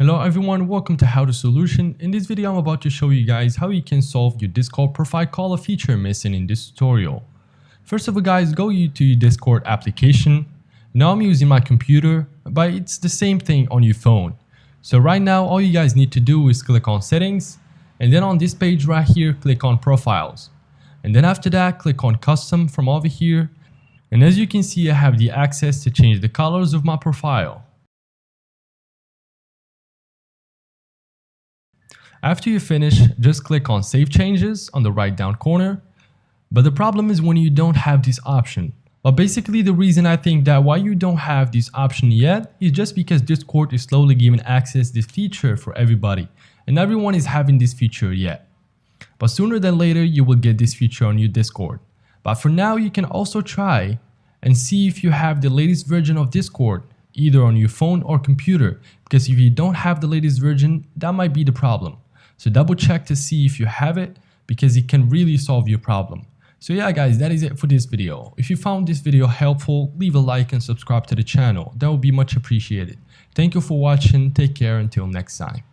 Hello everyone, welcome to How to Solution. In this video I'm about to show you guys how you can solve your Discord profile caller feature missing in this tutorial. First of all guys, go to your Discord application. Now I'm using my computer, but it's the same thing on your phone. So right now all you guys need to do is click on settings, and then on this page right here click on profiles. And then after that click on custom from over here. And as you can see, I have the access to change the colors of my profile. After you finish, just click on Save Changes on the right down corner. But the problem is when you don't have this option. But basically the reason I think that why you don't have this option yet is just because Discord is slowly giving access this feature for everybody. And everyone is having this feature yet. But sooner than later you will get this feature on your Discord. But for now you can also try and see if you have the latest version of Discord, either on your phone or computer. Because if you don't have the latest version, that might be the problem. So double check to see if you have it, because it can really solve your problem. So yeah guys, that is it for this video. If you found this video helpful, leave a like and subscribe to the channel. That would be much appreciated. Thank you for watching. Take care until next time.